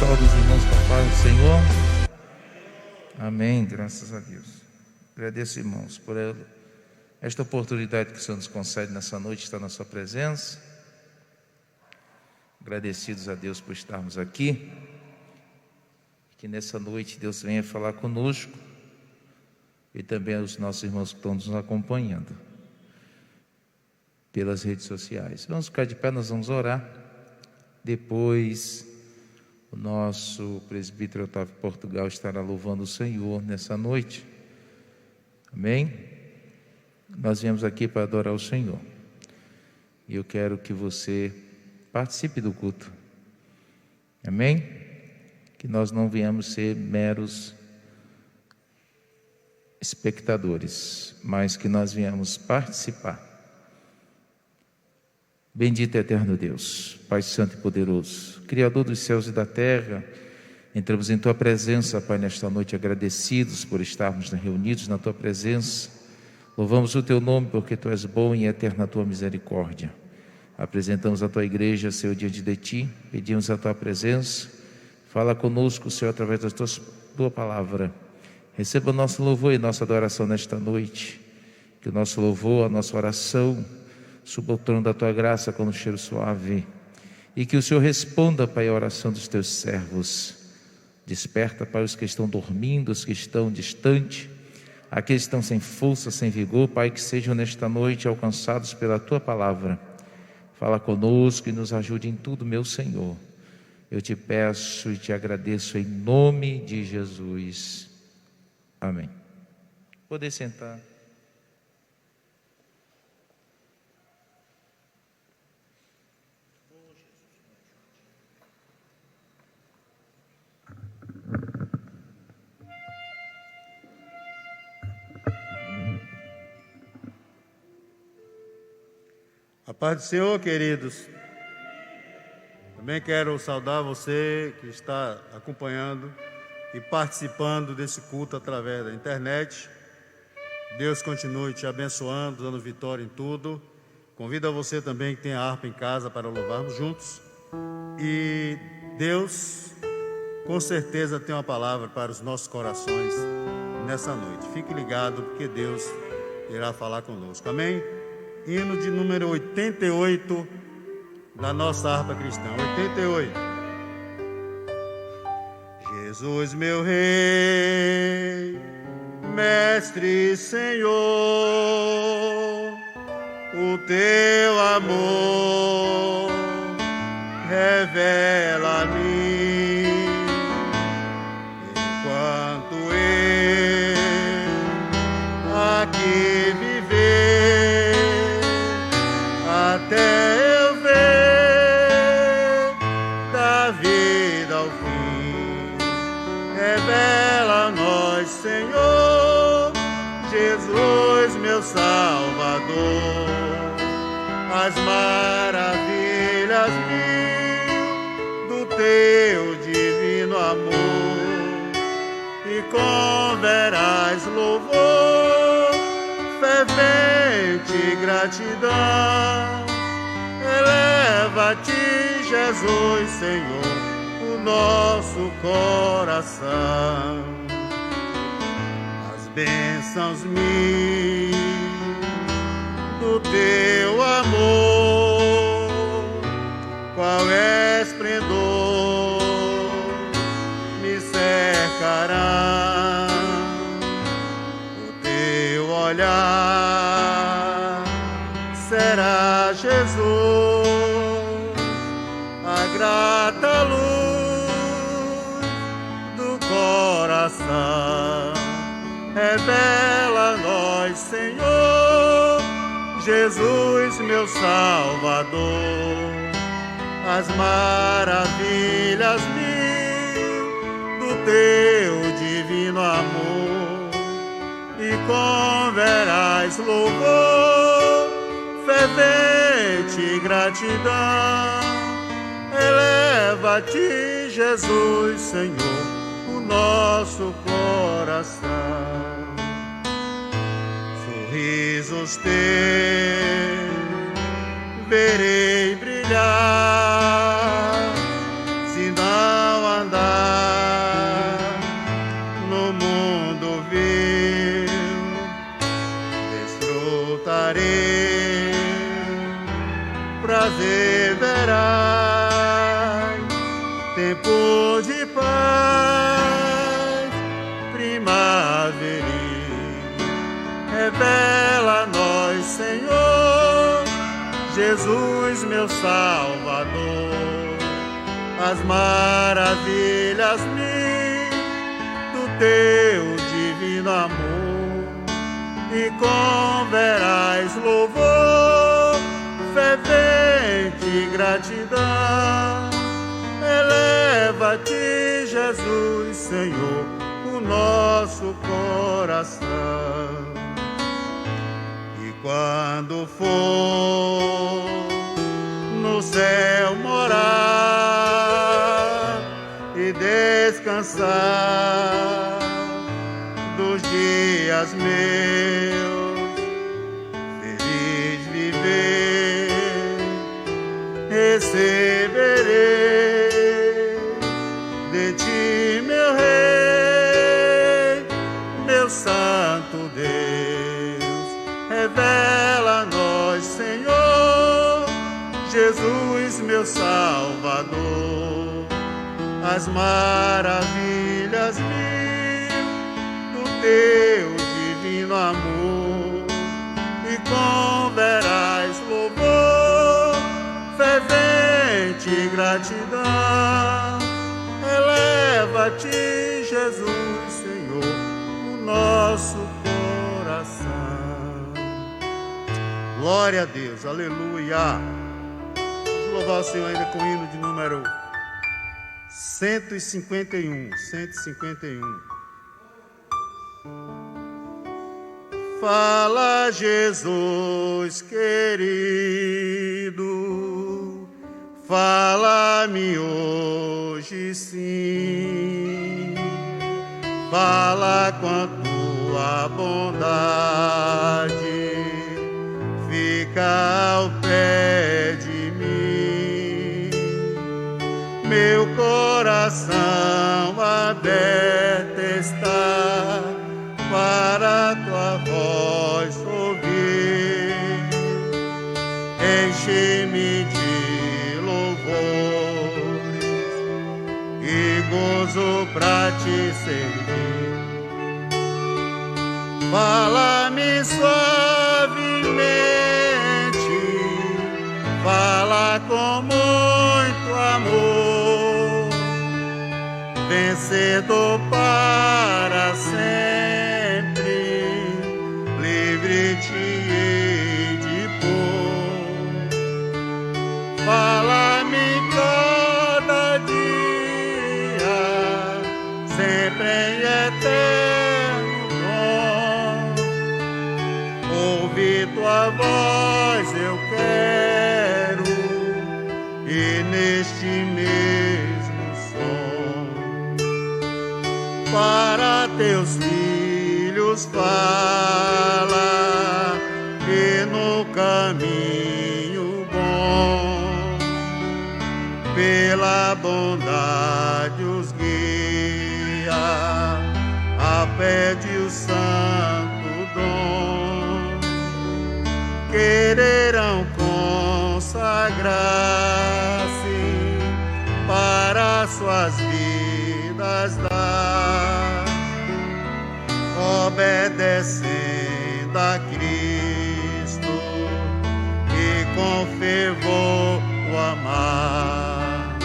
pessoal dos irmãos com a paz do Senhor. Amém, graças a Deus. Agradeço, irmãos, por esta oportunidade que o Senhor nos concede nessa noite, estar na sua presença. Agradecidos a Deus por estarmos aqui. Que nessa noite Deus venha falar conosco e também aos nossos irmãos que estão nos acompanhando pelas redes sociais. Vamos ficar de pé, nós vamos orar. Depois o nosso presbítero Otávio Portugal estará louvando o Senhor nessa noite. Amém? Nós viemos aqui para adorar o Senhor. E eu quero que você participe do culto. Amém? Que nós não viemos ser meros espectadores, mas que nós viemos participar. Bendito e eterno Deus, Pai Santo e Poderoso, Criador dos céus e da terra, entramos em Tua presença, Pai, nesta noite, agradecidos por estarmos reunidos na Tua presença. Louvamos o Teu nome porque Tu és bom e eterna a Tua misericórdia. Apresentamos a Tua igreja, Senhor, diante de Ti, pedimos a Tua presença. Fala conosco, Senhor, através da Tua palavra. Receba o nosso louvor e nossa adoração nesta noite. Que o nosso louvor, a nossa oração suba ao trono da Tua graça com um cheiro suave. E que o Senhor responda, Pai, a oração dos Teus servos. Desperta, Pai, os que estão dormindo, os que estão distantes, aqueles que estão sem força, sem vigor, Pai, que sejam nesta noite alcançados pela Tua palavra. Fala conosco e nos ajude em tudo, meu Senhor. Eu te peço e te agradeço em nome de Jesus. Amém. Poder sentar. A paz do Senhor, queridos. Também quero saudar você que está acompanhando e participando desse culto através da internet. Deus continue te abençoando, dando vitória em tudo. Convido a você também que tem a harpa em casa para louvarmos juntos. E Deus, com certeza, tem uma palavra para os nossos corações nessa noite. Fique ligado, porque Deus irá falar conosco. Amém? Hino de número 88 da nossa harpa cristã. 88. Jesus, meu Rei, Mestre, Senhor, o Teu amor revela a mim, enquanto eu aqui viver, até eu ver da vida ao fim. Revela a nós, Senhor, Jesus, meu Salvador, as maravilhas mil do Teu divino amor, e converás louvor, fervente gratidão. Eleva a Ti, Jesus, Senhor, o nosso coração. As bênçãos mil do Teu amor, qual esplendor me cercará. O Teu olhar será, Jesus, a grata luz do coração. Revela a nós, Senhor, Jesus, meu Salvador, as maravilhas mil do Teu divino amor, e converás louvor, fervente gratidão. Eleva a Ti, Jesus, Senhor, o nosso coração. Sorrisos Teus verei brilhar, se não andar prazer verás, tempo de paz primaveril. Revela a nós, Senhor, Jesus, meu Salvador, as maravilhas do teu divino amor, e com veraz louvor, fervente gratidão, eleva-te, Jesus, Senhor, o nosso coração. E quando for no céu morar e descansar dos dias meus, feliz viver, receberei de ti, meu Rei, meu Santo Deus. Revela a nós, Senhor, Jesus, meu Salvador, as maravilhas do teu divino amor, e com veraz louvor, fervente gratidão, eleva-te, Jesus, Senhor, o nosso coração. Glória a Deus, aleluia. Vamos louvar o Senhor ainda com o hino de número 151. Fala, Jesus querido, fala-me hoje sim, fala com a tua bondade, fica ao pé de mim, meu coração aberto está para tua voz ouvir, enche-me de louvores e gozo pra te servir. Fala-me suavemente, fala com muito amor, vencedor para sempre, livre te hei de pôr. Fala-me cada dia, sempre em eterno dom. Ouvir tua voz eu quero, e neste mesmo som, para teus filhos fala, e no caminho bom, pela bondade os guia, a pé de o santo dom, quererão consagrar-se para suas vidas dar, obedecendo a Cristo e com fervor o amar.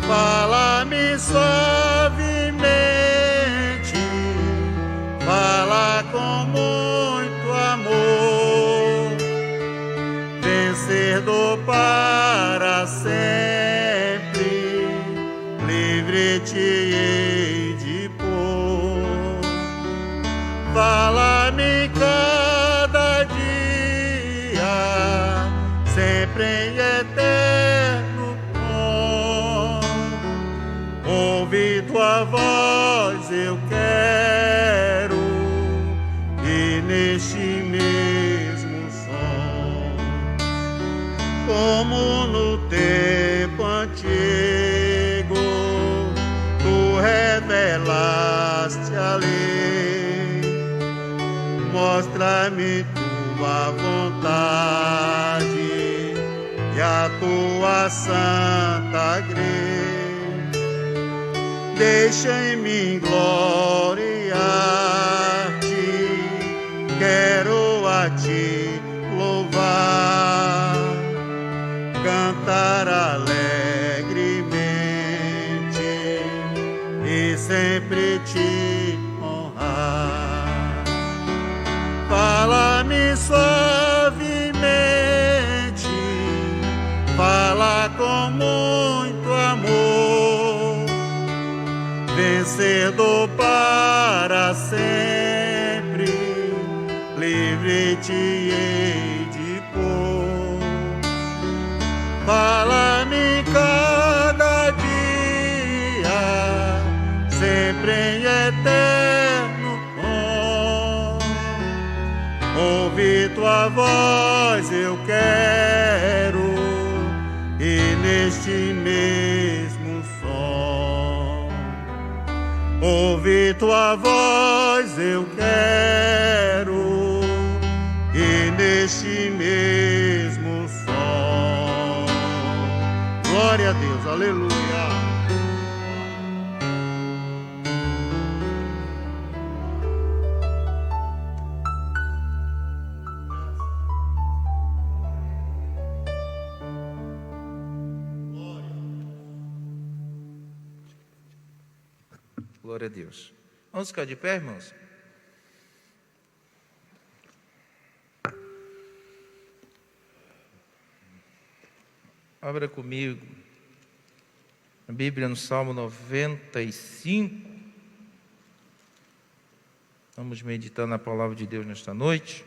Fala-me suavemente, fala com muito amor, vencedor para sempre, livre te hei de pôr. Fala-me cada dia, sempre em eterno tom. Ouvi tua voz eu quero, e neste mesmo som, como no tempo antigo, tu revelaste a lei, mostra-me tua vontade e a tua santa igreja. Deixa em mim gloriar-te, quero a ti louvar, cantar alegremente e sempre te honrar. Fala-me suavemente, fala com muito amor, vencedor para sempre, livre te hei de pôr. Fala-me cada dia, sempre em eterno tom. Ouvir tua voz eu quero, e neste mesmo som. Ouvir tua voz eu quero, e neste mesmo som. Glória a Deus, aleluia. Glória a Deus. Vamos ficar de pé, irmãos? Abra comigo a Bíblia no Salmo 95. Vamos meditar na palavra de Deus nesta noite.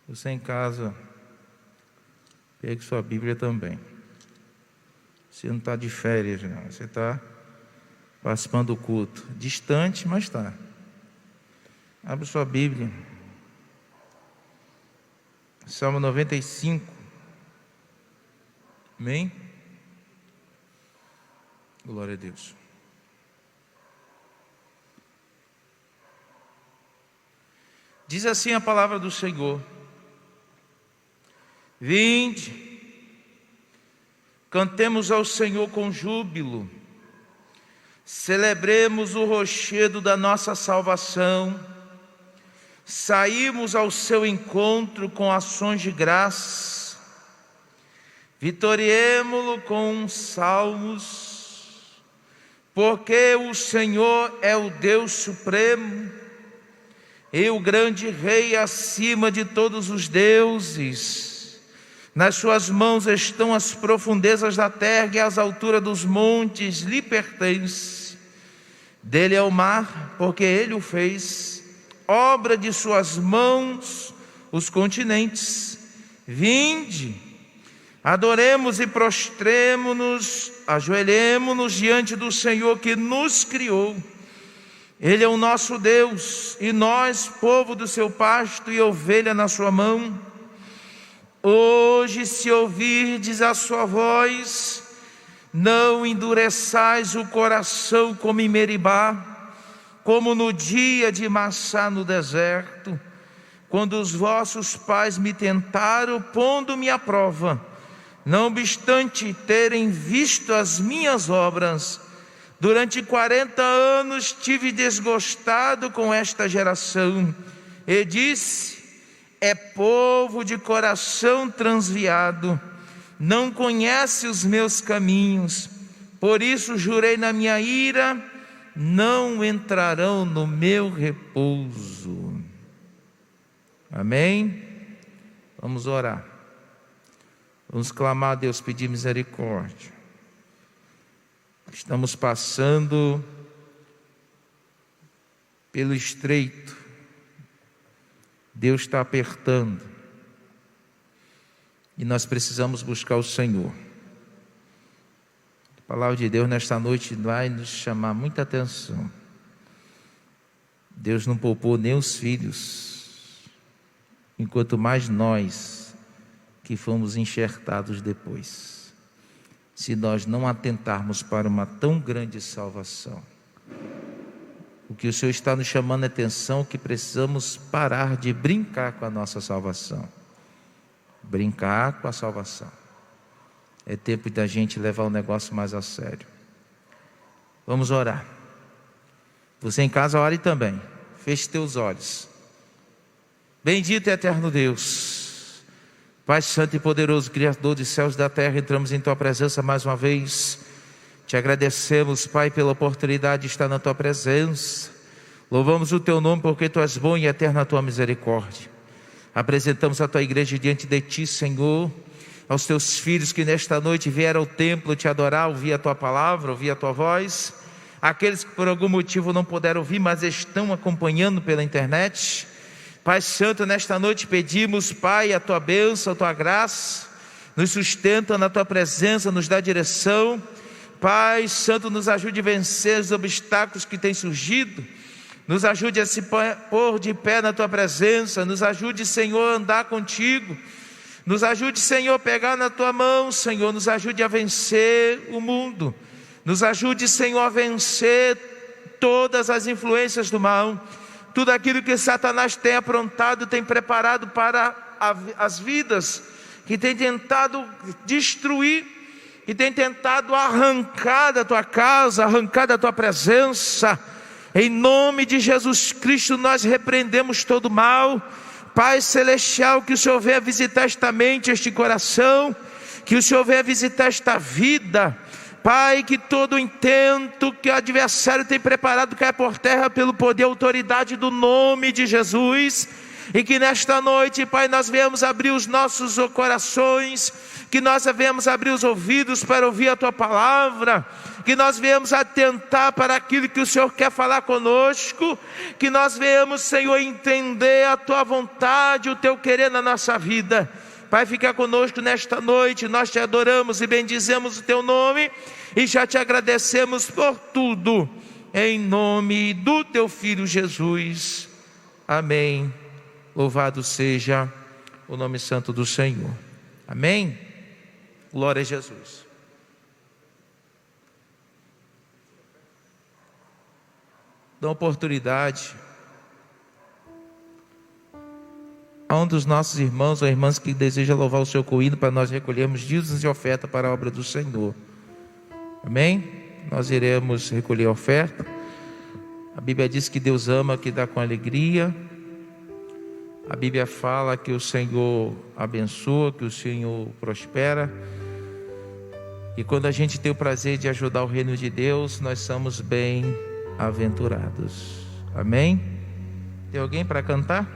Você em casa, pegue sua Bíblia também. Você não está de férias, não. Você está participando do culto. Distante, mas está. Abre sua Bíblia. Salmo 95. Amém? Glória a Deus. Diz assim a palavra do Senhor: Vinde, cantemos ao Senhor com júbilo, celebremos o rochedo da nossa salvação, saímos ao seu encontro com ações de graça, vitoriemo-lo com salmos, porque o Senhor é o Deus supremo, e o grande Rei acima de todos os deuses. Nas suas mãos estão as profundezas da terra, e as alturas dos montes lhe pertencem. Dele é o mar, porque ele o fez, obra de suas mãos os continentes. Vinde, adoremos e prostremo-nos, ajoelhemo-nos diante do Senhor que nos criou. Ele é o nosso Deus, e nós, povo do seu pasto e ovelha na sua mão. Hoje, se ouvirdes a sua voz, não endureçais o coração como em Meribá, como no dia de Massá no deserto, quando os vossos pais me tentaram, pondo-me à prova, não obstante terem visto as minhas obras. Durante 40 anos tive desgostado com esta geração, e disse: é povo de coração transviado, não conhece os meus caminhos. Por isso jurei na minha ira, não entrarão no meu repouso. Amém? Vamos orar. Vamos clamar a Deus, pedir misericórdia. Estamos passando pelo estreito. Deus está apertando, e nós precisamos buscar o Senhor. A palavra de Deus nesta noite vai nos chamar muita atenção. Deus não poupou nem os filhos, enquanto mais nós que fomos enxertados depois, se nós não atentarmos para uma tão grande salvação. O que o Senhor está nos chamando a atenção, que precisamos parar de brincar com a nossa salvação. Brincar com a salvação. É tempo da gente levar o negócio mais a sério. Vamos orar. Você em casa, ore também. Feche teus olhos. Bendito e eterno Deus, Pai santo e poderoso, Criador dos céus e da terra, entramos em Tua presença mais uma vez. Te agradecemos, Pai, pela oportunidade de estar na Tua presença. Louvamos o Teu nome porque Tu és bom e eterna a Tua misericórdia. Apresentamos a Tua igreja diante de Ti, Senhor, aos Teus filhos que nesta noite vieram ao templo Te adorar, ouvir a Tua palavra, ouvir a Tua voz. Aqueles que por algum motivo não puderam ouvir, mas estão acompanhando pela internet. Pai santo, nesta noite pedimos, Pai, a Tua bênção, a Tua graça, nos sustenta na Tua presença, nos dá direção. Pai santo, nos ajude a vencer os obstáculos que têm surgido, nos ajude a se pôr de pé na Tua presença, nos ajude, Senhor, a andar contigo, nos ajude, Senhor, a pegar na Tua mão, Senhor, nos ajude a vencer o mundo, nos ajude, Senhor, a vencer todas as influências do mal, tudo aquilo que Satanás tem aprontado, tem preparado para as vidas, que tem tentado destruir, que tem tentado arrancar da Tua casa, arrancar da Tua presença. Em nome de Jesus Cristo nós repreendemos todo mal. Pai celestial, que o Senhor venha visitar esta mente, este coração, que o Senhor venha visitar esta vida. Pai, que todo o intento que o adversário tem preparado caia por terra pelo poder e autoridade do nome de Jesus. E que nesta noite, Pai, nós venhamos abrir os nossos corações, que nós venhamos abrir os ouvidos para ouvir a Tua palavra, que nós venhamos atentar para aquilo que o Senhor quer falar conosco, que nós venhamos, Senhor, entender a Tua vontade, o Teu querer na nossa vida. Pai, fica conosco nesta noite, nós Te adoramos e bendizemos o Teu nome, e já Te agradecemos por tudo, em nome do Teu Filho Jesus, amém. Louvado seja o nome santo do Senhor, amém. Glória a Jesus. Dá oportunidade a um dos nossos irmãos ou irmãs que deseja louvar o Senhor com hino, para nós recolhermos dízimos de oferta para a obra do Senhor, amém? Nós iremos recolher a oferta. A Bíblia diz que Deus ama que dá com alegria. A Bíblia fala que o Senhor abençoa, que o Senhor prospera. E quando a gente tem o prazer de ajudar o reino de Deus, nós somos bem-aventurados, amém? Tem alguém para cantar?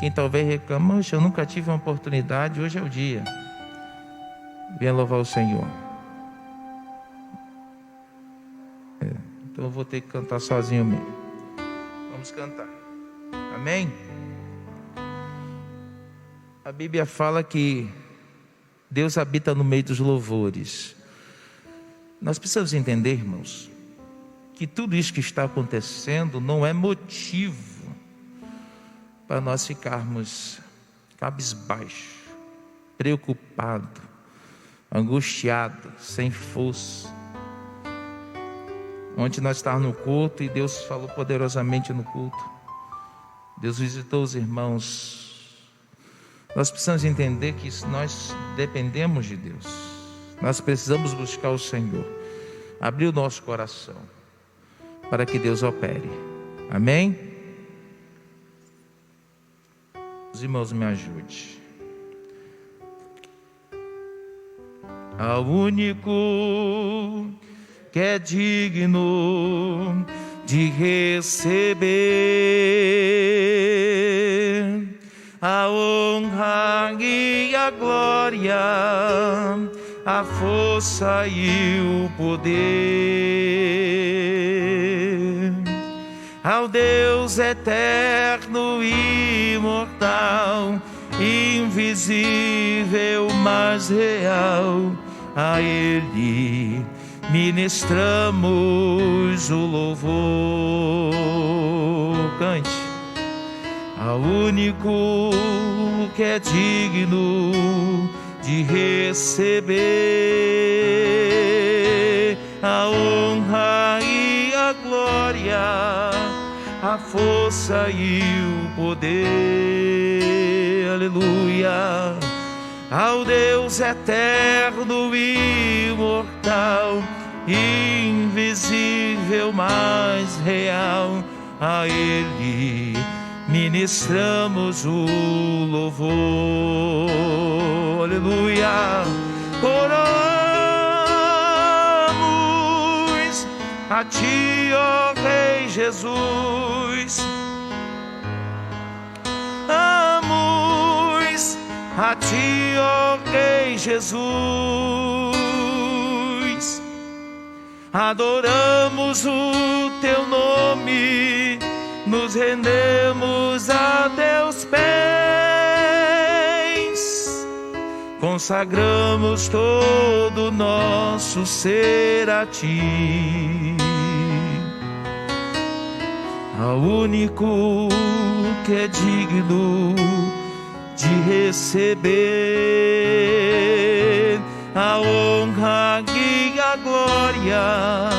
Quem talvez reclama, eu nunca tive uma oportunidade, hoje é o dia. Venha louvar o Senhor. Então eu vou ter que cantar sozinho mesmo. Vamos cantar, amém? A Bíblia fala que Deus habita no meio dos louvores. Nós precisamos entender, irmãos, que tudo isso que está acontecendo não é motivo para nós ficarmos cabisbaixo, preocupado, angustiado, sem força. Ontem nós estávamos no culto e Deus falou poderosamente no culto. Deus visitou os irmãos. Nós precisamos entender que nós dependemos de Deus. Nós precisamos buscar o Senhor, abrir o nosso coração para que Deus opere, amém? Os irmãos me ajudem. Ao único que é digno de receber a honra e a glória, a força e o poder, ao Deus eterno e imortal, invisível, mas real, a Ele ministramos o louvor. Cante. Ao único que é digno de receber a honra e a a glória, a força e o poder. Aleluia. Ao Deus eterno e imortal, invisível, mas real, a Ele ministramos o louvor. Aleluia. Oramos a Ti, ó Rei Jesus. Amamos a Ti, ó Rei Jesus. Adoramos o Teu nome, nos rendemos a Teus pés, consagramos todo o nosso ser a Ti, ao único que é digno de receber a honra e a glória,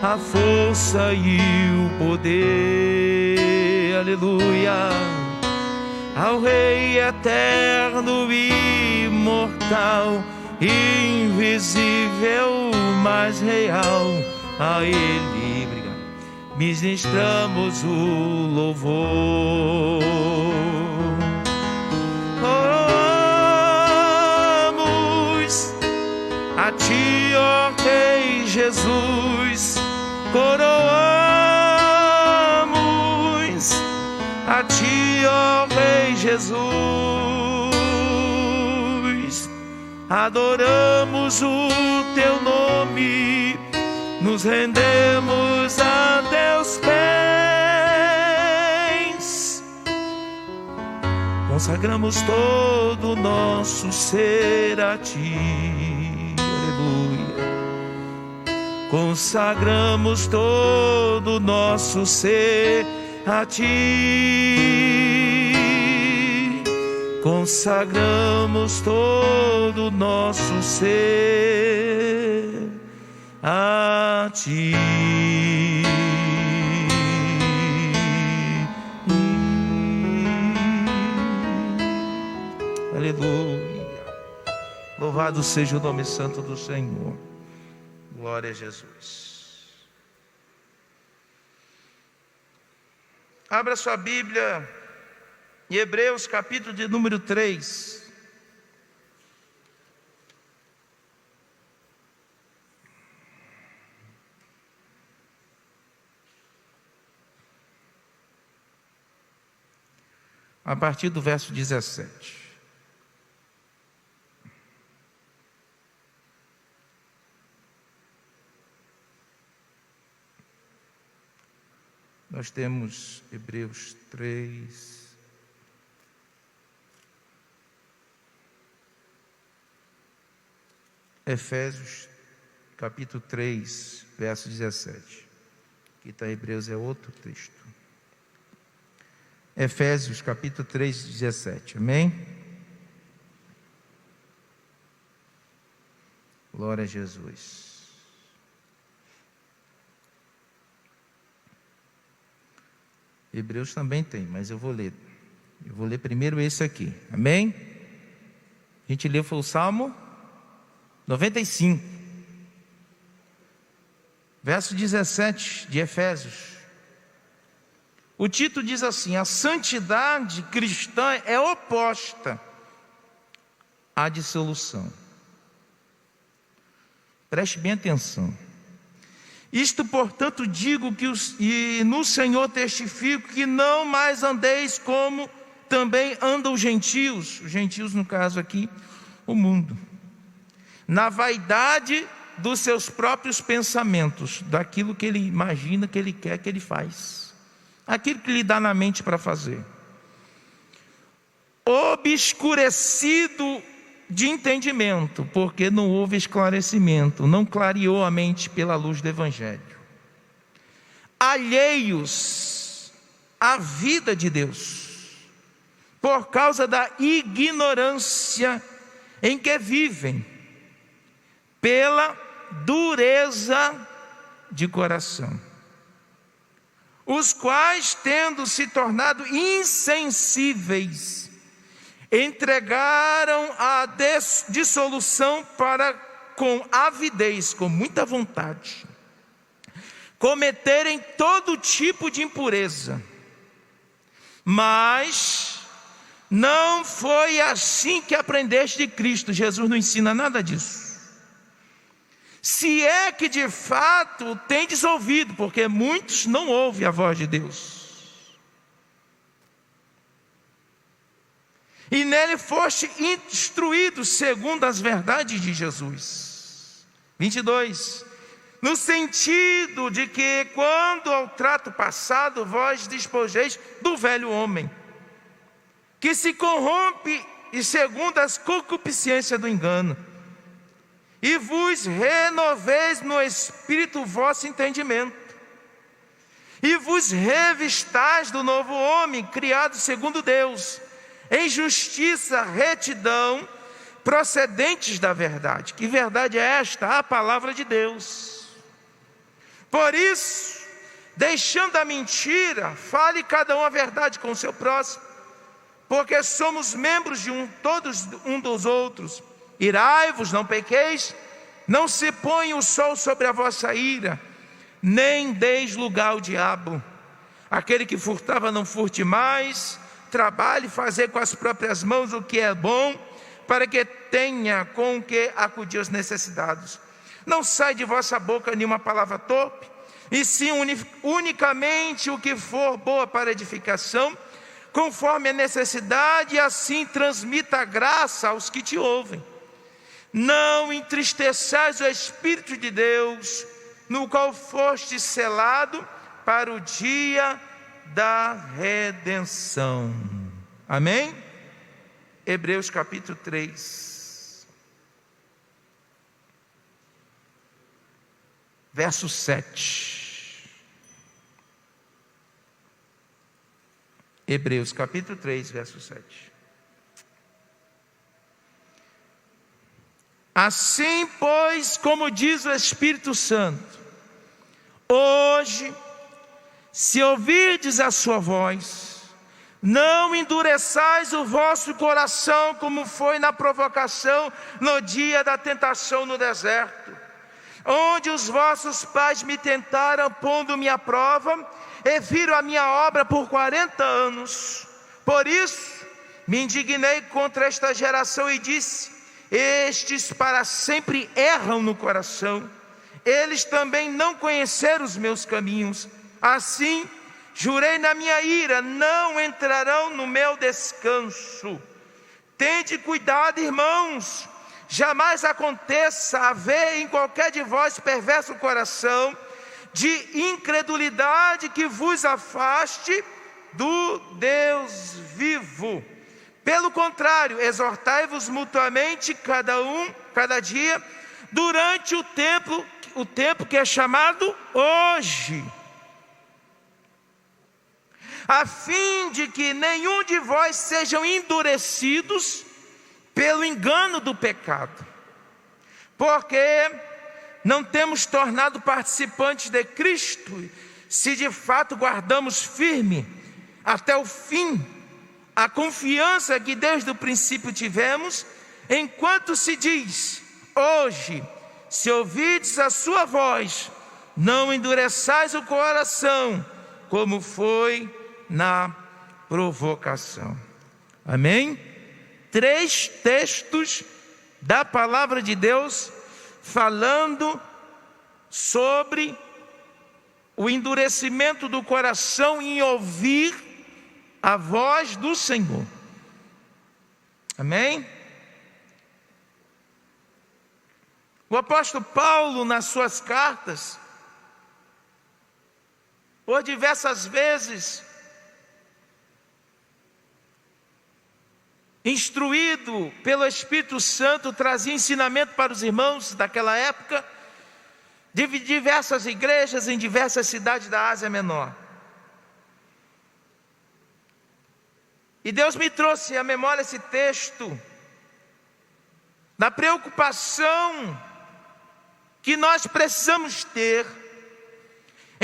a força e o poder. Aleluia. Ao Rei eterno e imortal, invisível, mas real, a Ele, obrigado, ministramos o louvor. Oramos a Ti, ó Rei Jesus. Coroamos a Ti, ó Rei Jesus. Adoramos o Teu nome, nos rendemos a Teus pés, consagramos todo o nosso ser a Ti. Aleluia. Consagramos todo o nosso ser a Ti. Consagramos todo o nosso ser a Ti. Aleluia. Louvado seja o nome santo do Senhor. Glória a Jesus. Abra sua Bíblia em Hebreus capítulo de número 3. A partir do verso 17. Nós temos Hebreus 3, Efésios capítulo 3, verso 17. Aqui está Hebreus, é outro texto. Efésios capítulo 3, 17. Amém? Glória a Jesus. Hebreus também tem, mas eu vou ler. Eu vou ler primeiro esse aqui. Amém? A gente leu, foi o Salmo 95. Verso 17 de Efésios. O título diz assim: a santidade cristã é oposta à dissolução. Preste bem atenção. Isto, portanto, digo e no Senhor testifico que não mais andeis como também andam os gentios no caso aqui, o mundo, na vaidade dos seus próprios pensamentos, daquilo que ele imagina, que ele quer, que ele faz, aquilo que lhe dá na mente para fazer, obscurecido de entendimento, porque não houve esclarecimento, não clareou a mente pela luz do Evangelho, alheios à vida de Deus, por causa da ignorância em que vivem, pela dureza de coração. os quais, tendo se tornado insensíveis, entregaram a dissolução para, com avidez, com muita vontade, cometerem todo tipo de impureza. Mas não foi assim que aprendeste de Cristo. Jesus não ensina nada disso. Se é que de fato tendes ouvido, porque muitos não ouvem a voz de Deus. E nele foste instruído segundo as verdades de Jesus. 22. No sentido de que, quando ao trato passado, vós despojeis do velho homem, que se corrompe e segundo as concupiscências do engano, e vos renoveis no espírito o vosso entendimento, e vos revistais do novo homem, criado segundo Deus, em justiça, retidão, procedentes da verdade. Que verdade é esta? A palavra de Deus. Por isso, deixando a mentira, fale cada um a verdade com o seu próximo, porque somos membros de todos um dos outros. Irai-vos, não pequeis, não se ponha o sol sobre a vossa ira, nem deis lugar ao diabo. Aquele que furtava, não furte mais, trabalhe fazer com as próprias mãos o que é bom, para que tenha com que acudir aos necessitados. Não sai de vossa boca nenhuma palavra torpe, e sim unicamente o que for boa para edificação, conforme a necessidade, e assim transmita a graça aos que te ouvem. Não entristeçais o Espírito de Deus, no qual foste selado para o dia da redenção. Amém? Hebreus capítulo 3, verso 7. Hebreus capítulo 3, verso 7. Assim, pois, como diz o Espírito Santo, hoje, se ouvirdes a sua voz, não endureçais o vosso coração, como foi na provocação no dia da tentação no deserto, onde os vossos pais me tentaram, pondo-me à prova, e viram a minha obra por 40 anos. Por isso, me indignei contra esta geração e disse: estes para sempre erram no coração, eles também não conheceram os meus caminhos. Assim, jurei na minha ira, não entrarão no meu descanso. Tende cuidado, irmãos, jamais aconteça haver em qualquer de vós perverso coração de incredulidade que vos afaste do Deus vivo. Pelo contrário, exortai-vos mutuamente, cada dia, durante o tempo que é chamado hoje, a fim de que nenhum de vós sejam endurecidos pelo engano do pecado, porque não temos tornado participantes de Cristo, se de fato guardamos firme até o fim a confiança que desde o princípio tivemos, enquanto se diz: hoje, se ouvirdes a sua voz, não endureçais o coração, como foi na provocação. Amém? 3 textos da palavra de Deus falando sobre o endurecimento do coração em ouvir a voz do Senhor. Amém? O apóstolo Paulo, nas suas cartas, por diversas vezes, instruído pelo Espírito Santo, trazia ensinamento para os irmãos daquela época, de diversas igrejas em diversas cidades da Ásia Menor. E Deus me trouxe à memória esse texto, da preocupação que nós precisamos ter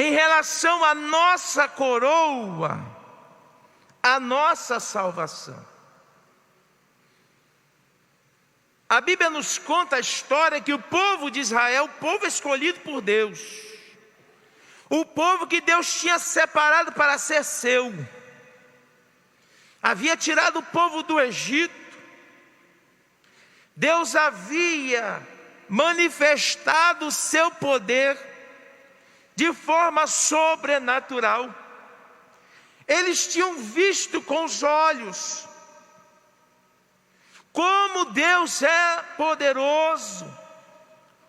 em relação à nossa coroa, à nossa salvação. A Bíblia nos conta a história que o povo de Israel, o povo escolhido por Deus, o povo que Deus tinha separado para ser seu, havia tirado o povo do Egito. Deus havia manifestado o seu poder de forma sobrenatural. Eles tinham visto com os olhos como Deus é poderoso,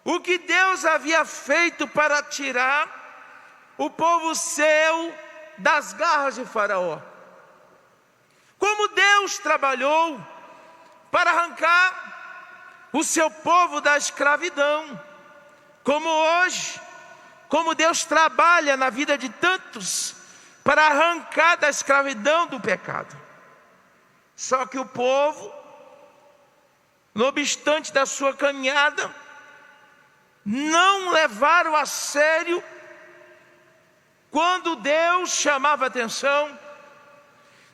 o que Deus havia feito para tirar o povo seu das garras de Faraó, como Deus trabalhou para arrancar o seu povo da escravidão, como hoje, como Deus trabalha na vida de tantos para arrancar da escravidão do pecado. Só que o povo, no obstante da sua caminhada, não levaram a sério quando Deus chamava atenção,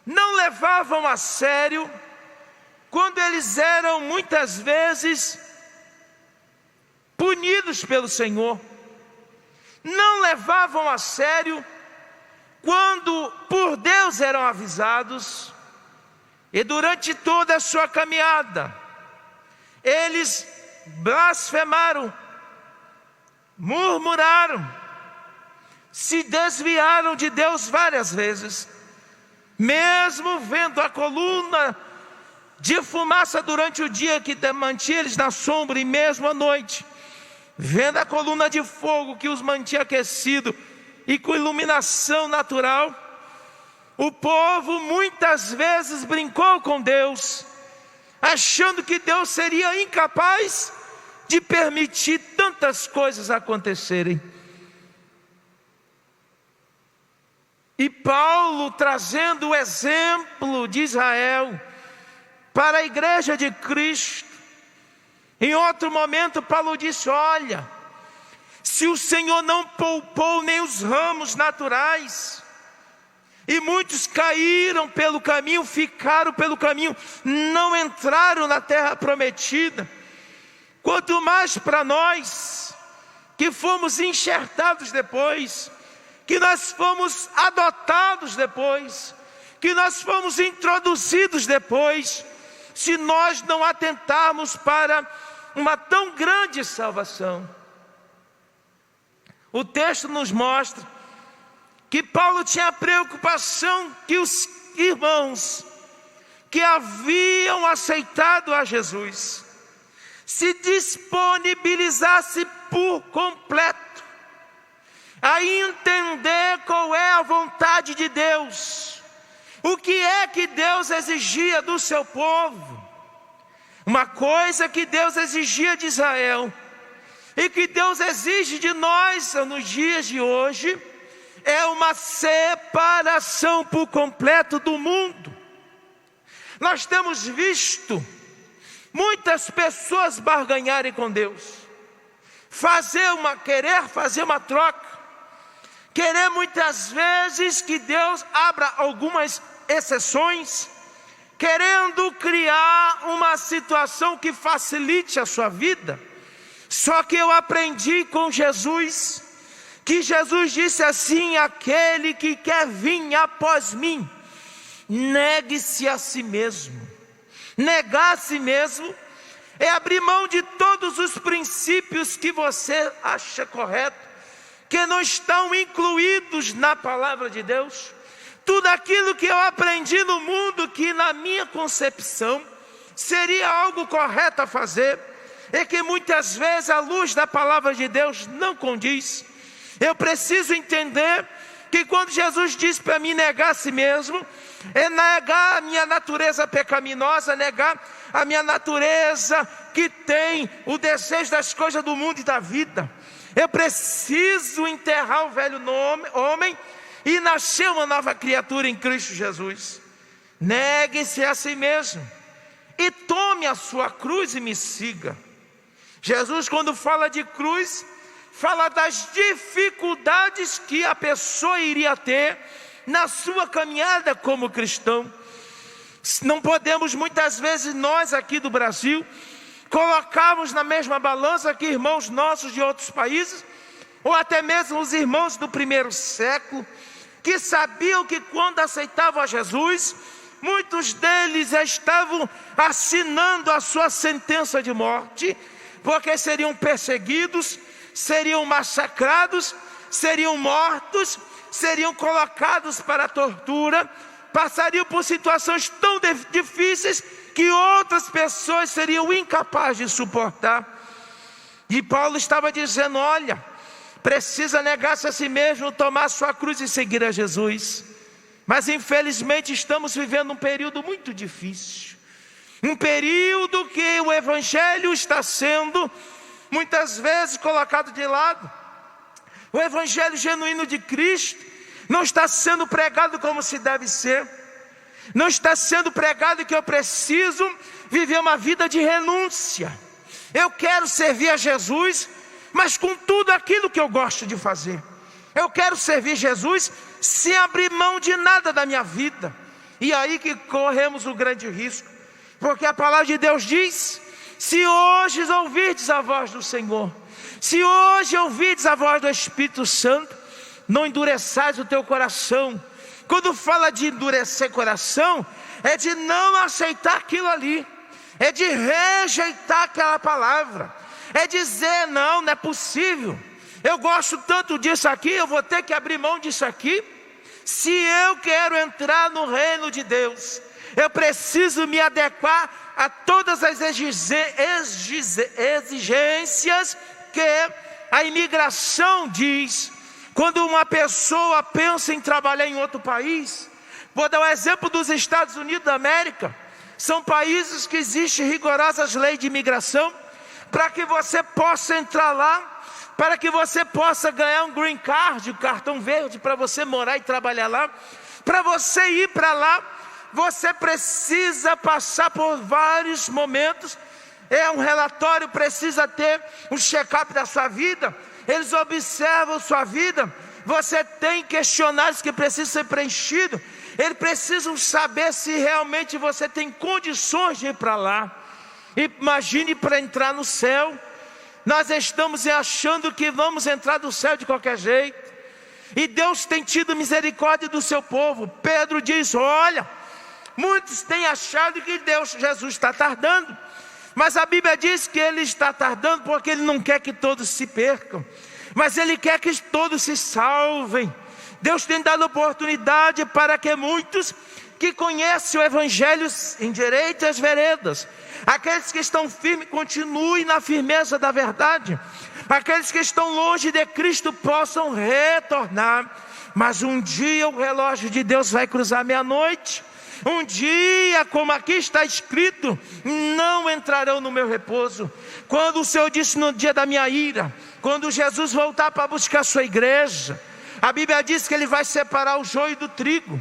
não levavam a sério quando eles eram muitas vezes punidos pelo Senhor, não levavam a sério quando por Deus eram avisados, e durante toda a sua caminhada, eles blasfemaram, murmuraram, se desviaram de Deus várias vezes, mesmo vendo a coluna de fumaça durante o dia que mantinha eles na sombra, e mesmo à noite, vendo a coluna de fogo que os mantinha aquecido e com iluminação natural, o povo muitas vezes brincou com Deus, achando que Deus seria incapaz de permitir tantas coisas acontecerem. E Paulo, trazendo o exemplo de Israel para a igreja de Cristo, em outro momento Paulo disse: olha, se o Senhor não poupou nem os ramos naturais, e muitos caíram pelo caminho, ficaram pelo caminho, não entraram na terra prometida, quanto mais para nós, que fomos enxertados depois, que nós fomos adotados depois, que nós fomos introduzidos depois, se nós não atentarmos para uma tão grande salvação. O texto nos mostra que Paulo tinha preocupação que os irmãos que haviam aceitado a Jesus se disponibilizassem por completo a entender qual é a vontade de Deus, o que é que Deus exigia do seu povo. Uma coisa que Deus exigia de Israel e que Deus exige de nós nos dias de hoje é uma separação por completo do mundo. Nós temos visto muitas pessoas barganharem com Deus, querer fazer uma troca, querer muitas vezes que Deus abra algumas exceções, querendo criar uma situação que facilite a sua vida. Só que eu aprendi com Jesus, que Jesus disse assim: aquele que quer vir após mim, negue-se a si mesmo. Negar a si mesmo é abrir mão de todos os princípios que você acha correto, que não estão incluídos na palavra de Deus. Tudo aquilo que eu aprendi no mundo, que na minha concepção seria algo correto a fazer, é que muitas vezes a luz da palavra de Deus não condiz. Eu preciso entender que quando Jesus diz para mim negar a si mesmo, é negar a minha natureza pecaminosa, negar a minha natureza que tem o desejo das coisas do mundo e da vida. Eu preciso enterrar o velho homem e nascer uma nova criatura em Cristo Jesus. Negue-se a si mesmo e tome a sua cruz e me siga. Jesus, quando fala de cruz, fala das dificuldades que a pessoa iria ter na sua caminhada como cristão. Não podemos muitas vezes nós aqui do Brasil colocarmos na mesma balança que irmãos nossos de outros países, ou até mesmo os irmãos do primeiro século, que sabiam que quando aceitavam a Jesus, muitos deles já estavam assinando a sua sentença de morte, porque seriam perseguidos, seriam massacrados, seriam mortos, seriam colocados para a tortura, passariam por situações tão difíceis que outras pessoas seriam incapazes de suportar. E Paulo estava dizendo: olha, precisa negar-se a si mesmo, tomar sua cruz e seguir a Jesus. Mas infelizmente estamos vivendo um período muito difícil, um período que o Evangelho está sendo muitas vezes colocado de lado. O Evangelho genuíno de Cristo não está sendo pregado como se deve ser. Não está sendo pregado que eu preciso viver uma vida de renúncia. Eu quero servir a Jesus, mas com tudo aquilo que eu gosto de fazer. Eu quero servir Jesus sem abrir mão de nada da minha vida. E aí que corremos o grande risco, porque a palavra de Deus diz: se hoje ouvirdes a voz do Senhor, se hoje ouvirdes a voz do Espírito Santo, não endureçais o teu coração. Quando fala de endurecer coração, é de não aceitar aquilo ali, é de rejeitar aquela palavra, é dizer: não é possível, eu gosto tanto disso aqui, eu vou ter que abrir mão disso aqui. Se eu quero entrar no reino de Deus, eu preciso me adequar a todas as exigências que a imigração diz. Quando uma pessoa pensa em trabalhar em outro país, vou dar o exemplo dos Estados Unidos da América. São países que existem rigorosas leis de imigração, para que você possa entrar lá, para que você possa ganhar um green card, um cartão verde, para você morar e trabalhar lá. Para você ir para lá, você precisa passar por vários momentos. É um relatório, precisa ter um check-up da sua vida. Eles observam sua vida. Você tem questionários que precisam ser preenchidos. Eles precisam saber se realmente você tem condições de ir para lá. Imagine para entrar no céu. Nós estamos achando que vamos entrar no céu de qualquer jeito. E Deus tem tido misericórdia do seu povo. Pedro diz: olha, muitos têm achado que Jesus está tardando. Mas a Bíblia diz que Ele está tardando porque Ele não quer que todos se percam, mas Ele quer que todos se salvem. Deus tem dado oportunidade para que muitos que conhecem o Evangelho endireitem as veredas. Aqueles que estão firmes continuem na firmeza da verdade. Aqueles que estão longe de Cristo possam retornar. Mas um dia o relógio de Deus vai cruzar meia-noite. Um dia, como aqui está escrito, não entrarão no meu repouso. Quando o Senhor disse no dia da minha ira, quando Jesus voltar para buscar a sua igreja, a Bíblia diz que Ele vai separar o joio do trigo,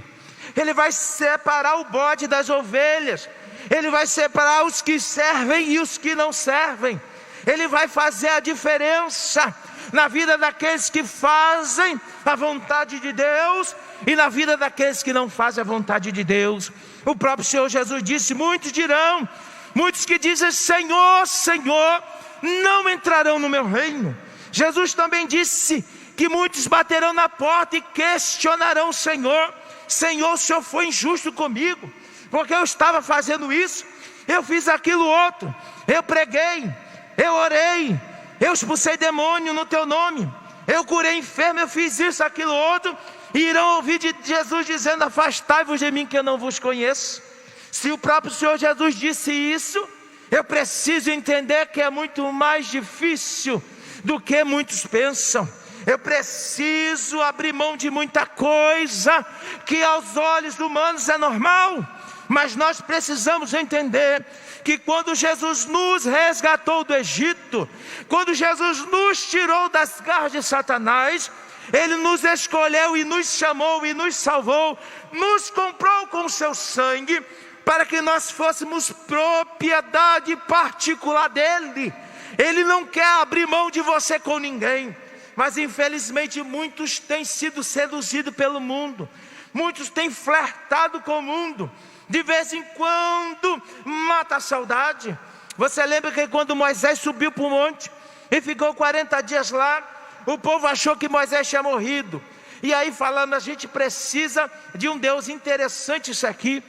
Ele vai separar o bode das ovelhas, Ele vai separar os que servem e os que não servem. Ele vai fazer a diferença na vida daqueles que fazem a vontade de Deus e na vida daqueles que não fazem a vontade de Deus. O próprio Senhor Jesus disse: muitos dirão, muitos que dizem Senhor, Senhor, não entrarão no meu reino. Jesus também disse que muitos baterão na porta e questionarão o Senhor: Senhor, o Senhor foi injusto comigo, porque eu estava fazendo isso, eu fiz aquilo outro, eu preguei, eu orei, eu expulsei demônio no teu nome, eu curei enfermo, eu fiz isso, aquilo outro. E irão ouvir de Jesus dizendo: afastai-vos de mim que eu não vos conheço. Se o próprio Senhor Jesus disse isso, eu preciso entender que é muito mais difícil do que muitos pensam. Eu preciso abrir mão de muita coisa que aos olhos humanos é normal, mas nós precisamos entender que quando Jesus nos resgatou do Egito, quando Jesus nos tirou das garras de Satanás, Ele nos escolheu e nos chamou e nos salvou, nos comprou com o seu sangue, para que nós fôssemos propriedade particular dEle. Ele não quer abrir mão de você com ninguém. Mas infelizmente muitos têm sido seduzidos pelo mundo, muitos têm flertado com o mundo. De vez em quando mata a saudade. Você lembra que quando Moisés subiu para o monte e ficou 40 dias lá, o povo achou que Moisés tinha morrido. E aí falando, a gente precisa de um Deus interessante isso aqui.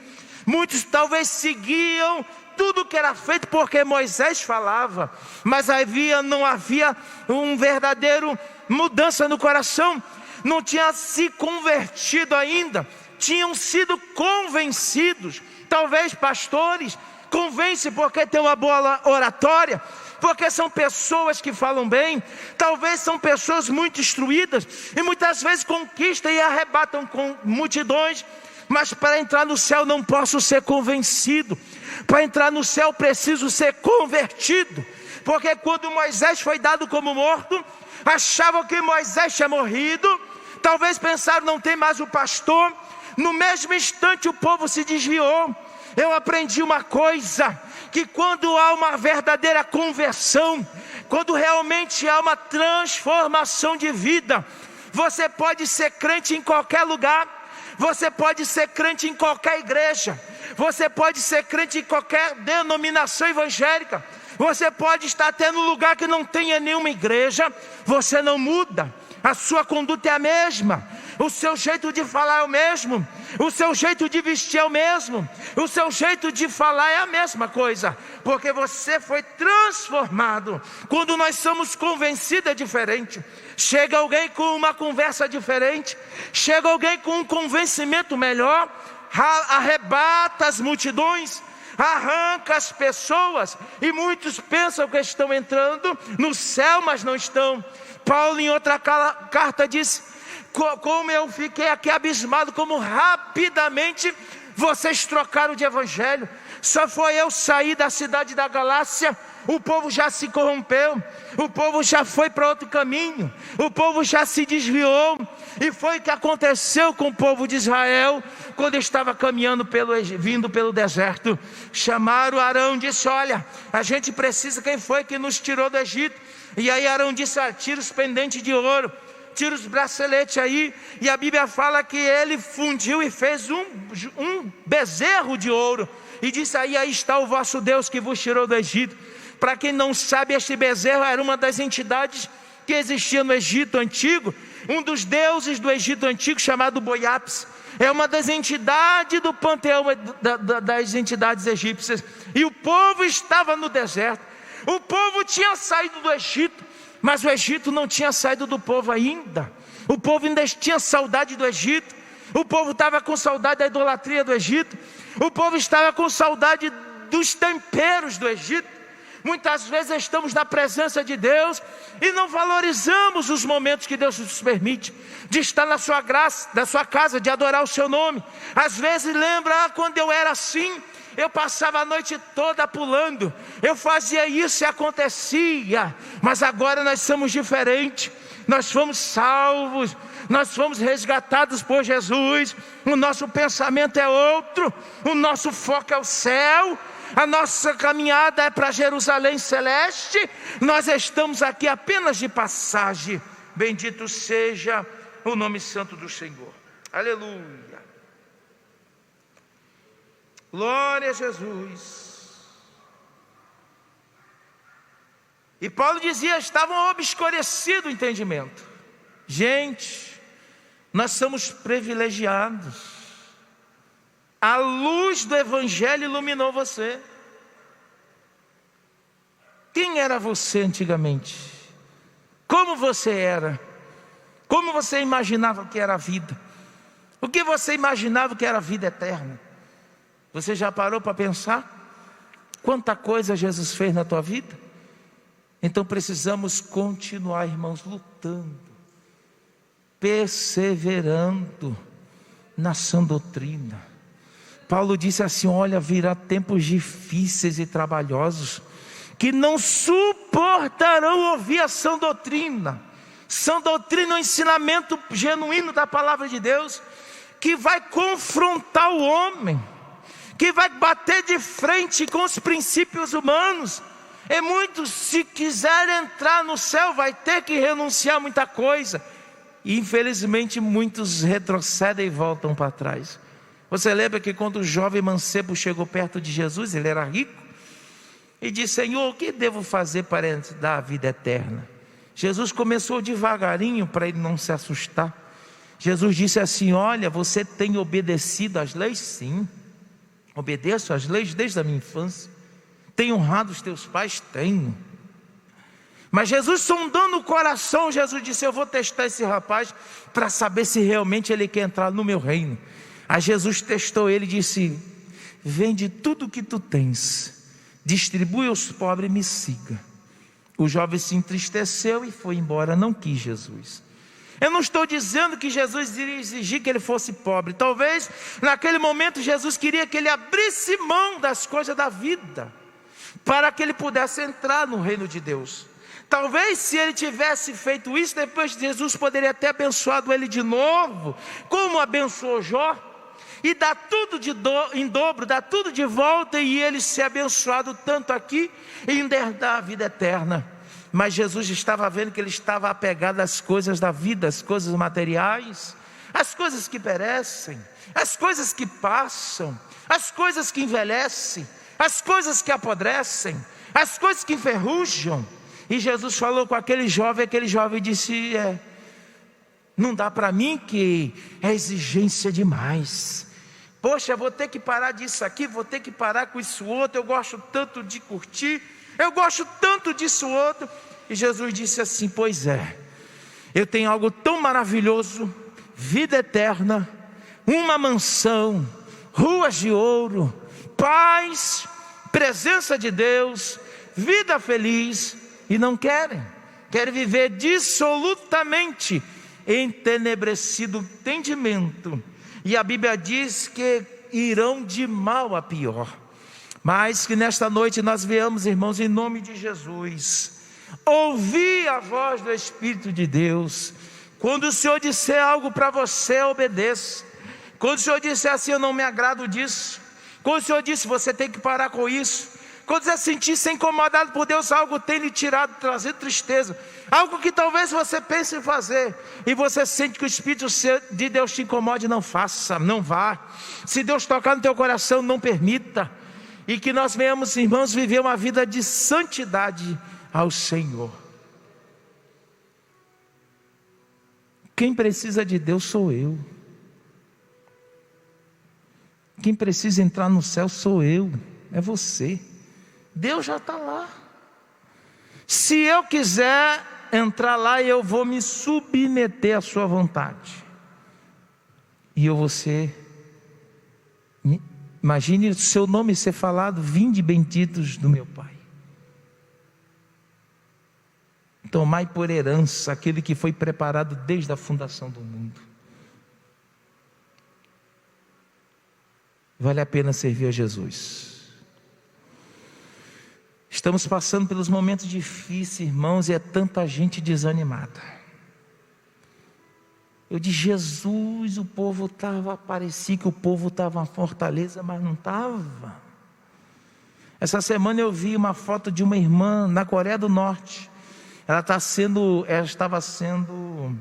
Muitos talvez seguiam tudo que era feito porque Moisés falava, mas não havia um verdadeiro mudança no coração. Não tinha se convertido ainda, tinham sido convencidos. Talvez pastores convencem porque tem uma boa oratória, porque são pessoas que falam bem. Talvez são pessoas muito instruídas e muitas vezes conquistam e arrebatam com multidões. Mas para entrar no céu não posso ser convencido. Para entrar no céu preciso ser convertido. Porque quando Moisés foi dado como morto, achavam que Moisés tinha morrido. Talvez pensaram, não tem mais o pastor. No mesmo instante o povo se desviou. Eu aprendi uma coisa, que quando há uma verdadeira conversão, quando realmente há uma transformação de vida, você pode ser crente em qualquer lugar. Você pode ser crente em qualquer igreja, você pode ser crente em qualquer denominação evangélica, você pode estar até no lugar que não tenha nenhuma igreja, você não muda, a sua conduta é a mesma, o seu jeito de falar é o mesmo, o seu jeito de vestir é o mesmo, o seu jeito de falar é a mesma coisa, porque você foi transformado. Quando nós somos convencidos é diferente. Chega alguém com uma conversa diferente, chega alguém com um convencimento melhor, arrebata as multidões, arranca as pessoas, e muitos pensam que estão entrando no céu, mas não estão. Paulo em outra carta diz, como eu fiquei aqui abismado, como rapidamente vocês trocaram de evangelho. Só foi eu sair da cidade da Galácia, o povo já se corrompeu, o povo já foi para outro caminho, o povo já se desviou. E foi o que aconteceu com o povo de Israel, quando estava caminhando vindo pelo deserto. Chamaram Arão e disse, olha, a gente precisa, quem foi que nos tirou do Egito? E aí Arão disse, tira os pendentes de ouro, tira os braceletes aí. E a Bíblia fala que ele fundiu e fez um bezerro de ouro, e disse, aí está o vosso Deus que vos tirou do Egito. Para quem não sabe, este bezerro era uma das entidades que existia no Egito antigo. Um dos deuses do Egito antigo, chamado Boiapis, é uma das entidades do panteão das entidades egípcias. E o povo estava no deserto. O povo tinha saído do Egito, mas o Egito não tinha saído do povo ainda. O povo ainda tinha saudade do Egito. O povo estava com saudade da idolatria do Egito. O povo estava com saudade dos temperos do Egito. Muitas vezes estamos na presença de Deus e não valorizamos os momentos que Deus nos permite de estar na sua graça, na sua casa, de adorar o seu nome. Às vezes lembra, quando eu era assim, eu passava a noite toda pulando, eu fazia isso e acontecia. Mas agora nós somos diferentes, nós fomos salvos, nós fomos resgatados por Jesus. O nosso pensamento é outro, o nosso foco é o céu. A nossa caminhada é para Jerusalém celeste. Nós estamos aqui apenas de passagem. Bendito seja o nome santo do Senhor. Aleluia. Glória a Jesus. E Paulo dizia, estavam obscurecido o entendimento. Gente, nós somos privilegiados. A luz do Evangelho iluminou você. Quem era você antigamente? Como você era? Como você imaginava que era a vida? O que você imaginava que era a vida eterna? Você já parou para pensar? Quanta coisa Jesus fez na tua vida? Então precisamos continuar, irmãos, lutando, perseverando na sã doutrina. Paulo disse assim, olha, virá tempos difíceis e trabalhosos, que não suportarão ouvir a sã doutrina. Sã doutrina é um ensinamento genuíno da palavra de Deus, que vai confrontar o homem, que vai bater de frente com os princípios humanos. E muitos, se quiser entrar no céu, vai ter que renunciar a muita coisa. E infelizmente muitos retrocedem e voltam para trás. Você lembra que quando o jovem mancebo chegou perto de Jesus, ele era rico, e disse: Senhor, o que devo fazer para dar a vida eterna? Jesus começou devagarinho para ele não se assustar. Jesus disse assim: olha, você tem obedecido às leis? Sim, obedeço às leis desde a minha infância. Tem honrado os teus pais? Tenho. Mas Jesus, sondando o coração, Jesus disse: eu vou testar esse rapaz para saber se realmente ele quer entrar no meu reino. Aí Jesus testou ele e disse: vende tudo o que tu tens, distribui aos pobres e me siga. O jovem se entristeceu e foi embora, não quis Jesus. Eu não estou dizendo que Jesus iria exigir que ele fosse pobre. Talvez naquele momento Jesus queria que ele abrisse mão das coisas da vida, para que ele pudesse entrar no reino de Deus. Talvez se ele tivesse feito isso, depois Jesus poderia ter abençoado ele de novo, como abençoou Jó, e dar tudo em dobro, dar tudo de volta, e ele ser abençoado tanto aqui e ainda herdar a vida eterna. Mas Jesus estava vendo que ele estava apegado às coisas da vida, às coisas materiais, às coisas que perecem, às coisas que passam, às coisas que envelhecem, às coisas que apodrecem, às coisas que enferrujam. E Jesus falou com aquele jovem disse: não dá para mim, que é exigência demais. Poxa, vou ter que parar disso aqui, vou ter que parar com isso outro. Eu gosto tanto de curtir, eu gosto tanto disso outro. E Jesus disse assim: pois é, eu tenho algo tão maravilhoso, vida eterna, uma mansão, ruas de ouro, paz, presença de Deus, vida feliz. E não querem viver dissolutamente entenebrecido entendimento. E a Bíblia diz que irão de mal a pior. Mas que nesta noite nós venhamos, irmãos, em nome de Jesus, ouvir a voz do Espírito de Deus. Quando o Senhor disser algo para você, obedeça. Quando o Senhor disser assim: eu não me agrado disso. Quando o Senhor disse: você tem que parar com isso. Quando você sentir-se incomodado por Deus, algo tem lhe tirado, trazido tristeza, algo que talvez você pense em fazer, e você sente que o Espírito de Deus te incomode, não faça, não vá. Se Deus tocar no teu coração, não permita. E que nós venhamos, irmãos, viver uma vida de santidade ao Senhor. Quem precisa de Deus sou eu. Quem precisa entrar no céu sou eu, é você. Deus já está lá. Se eu quiser entrar lá, eu vou me submeter à sua vontade. E eu vou ser, imagine o seu nome ser falado: vinde benditos do meu Pai. Tomai por herança aquele que foi preparado desde a fundação do mundo. Vale a pena servir a Jesus. Estamos passando pelos momentos difíceis, irmãos, e é tanta gente desanimada. Eu disse: Jesus, o povo estava, parecia que o povo estava uma fortaleza, mas não estava. Essa semana eu vi uma foto de uma irmã na Coreia do Norte. Ela estava sendo,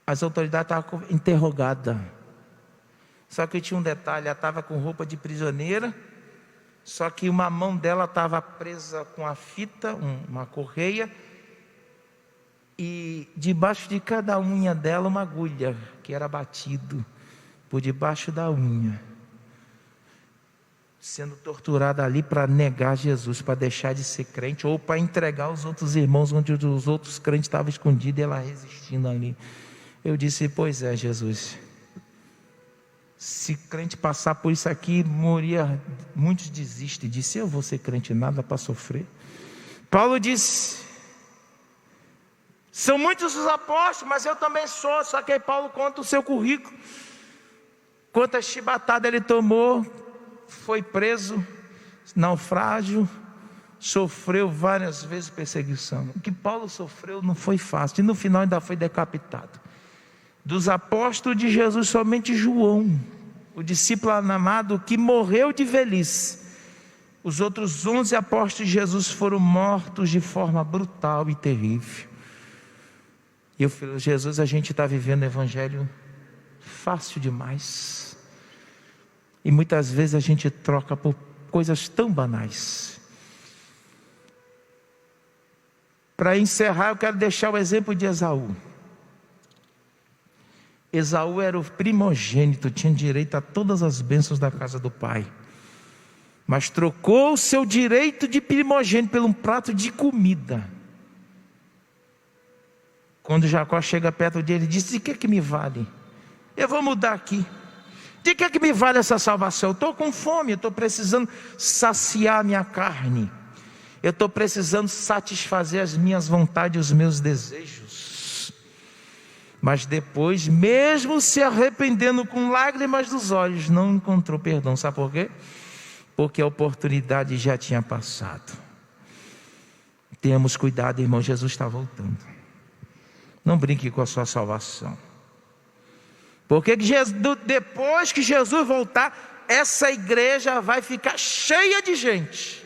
as autoridades estavam interrogadas. Só que tinha um detalhe: ela estava com roupa de prisioneira. Só que uma mão dela estava presa com a fita, uma correia, e debaixo de cada unha dela uma agulha, que era batido por debaixo da unha, sendo torturada ali para negar Jesus, para deixar de ser crente, ou para entregar os outros irmãos, onde os outros crentes estavam escondidos, e ela resistindo ali. Eu disse: pois é, Jesus, se crente passar por isso aqui, moria. Muitos desistem, disse: eu vou ser crente, nada para sofrer. Paulo disse: são muitos os apóstolos, mas eu também sou. Só que aí Paulo conta o seu currículo, quantas chibatadas ele tomou, foi preso, naufrágio, sofreu várias vezes perseguição. O que Paulo sofreu não foi fácil, e no final ainda foi decapitado. Dos apóstolos de Jesus, somente João, o discípulo amado, que morreu de velhice, Os outros 11 apóstolos de Jesus foram mortos de forma brutal e terrível. E eu falei: Jesus, a gente está vivendo o evangelho fácil demais. E muitas vezes a gente troca por coisas tão banais. Para encerrar, eu quero deixar o exemplo de Esaú. Esaú era o primogênito, tinha direito a todas as bênçãos da casa do pai, mas trocou o seu direito de primogênito por um prato de comida. Quando Jacó chega perto dele, ele diz: de que me vale? Eu vou mudar aqui. De que me vale essa salvação? Eu estou com fome, eu estou precisando saciar minha carne, eu estou precisando satisfazer as minhas vontades, os meus desejos. Mas depois, mesmo se arrependendo com lágrimas dos olhos, não encontrou perdão. Sabe por quê? Porque a oportunidade já tinha passado. Tenhamos cuidado, irmão, Jesus está voltando. Não brinque com a sua salvação. Porque depois que Jesus voltar, essa igreja vai ficar cheia de gente.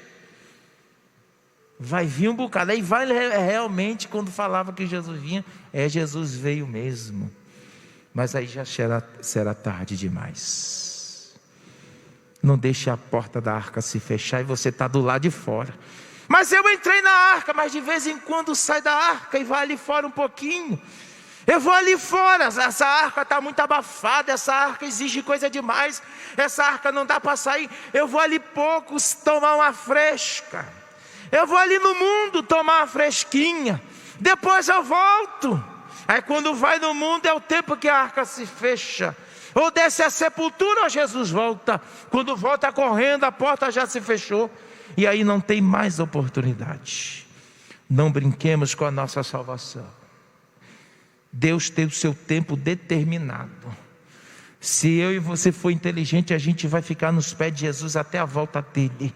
Vai vir um bocado. Aí vai realmente, quando falava que Jesus vinha, Jesus veio mesmo. Mas aí já será tarde demais. Não deixe a porta da arca se fechar e você está do lado de fora. Mas eu entrei na arca, mas de vez em quando sai da arca e vai ali fora um pouquinho. Eu vou ali fora, essa arca está muito abafada, essa arca exige coisa demais, essa arca não dá para sair. Eu vou ali poucos tomar uma fresca, eu vou ali no mundo tomar uma fresquinha, depois eu volto. Aí quando vai no mundo é o tempo que a arca se fecha, ou desce a sepultura ou Jesus volta. Quando volta correndo, a porta já se fechou, e aí não tem mais oportunidade. Não brinquemos com a nossa salvação. Deus tem o seu tempo determinado. Se eu e você for inteligente, a gente vai ficar nos pés de Jesus até a volta dele.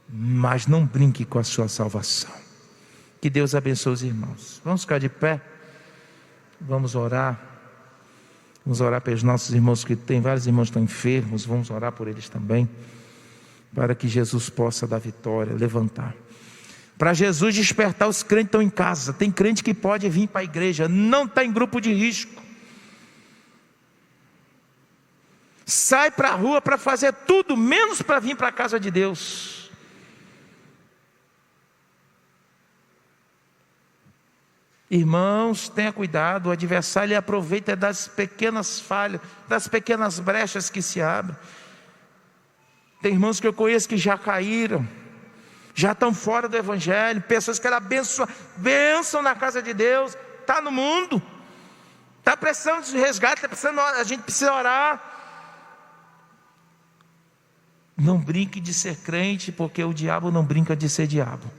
Mas não brinque com a sua salvação. Que Deus abençoe os irmãos. Vamos ficar de pé. Vamos orar. Vamos orar pelos nossos irmãos, que tem vários irmãos que estão enfermos. Vamos orar por eles também, para que Jesus possa dar vitória, levantar. Para Jesus despertar os crentes que estão em casa. Tem crente que pode vir para a igreja, não está em grupo de risco. Sai para a rua para fazer tudo, menos para vir para a casa de Deus. Irmãos, tenha cuidado, o adversário ele aproveita das pequenas falhas, das pequenas brechas que se abrem. Tem irmãos que eu conheço que já caíram, já estão fora do evangelho, pessoas que eram bênção na casa de Deus, está no mundo, está precisando de resgate, a gente precisa orar. Não brinque de ser crente, porque o diabo não brinca de ser diabo.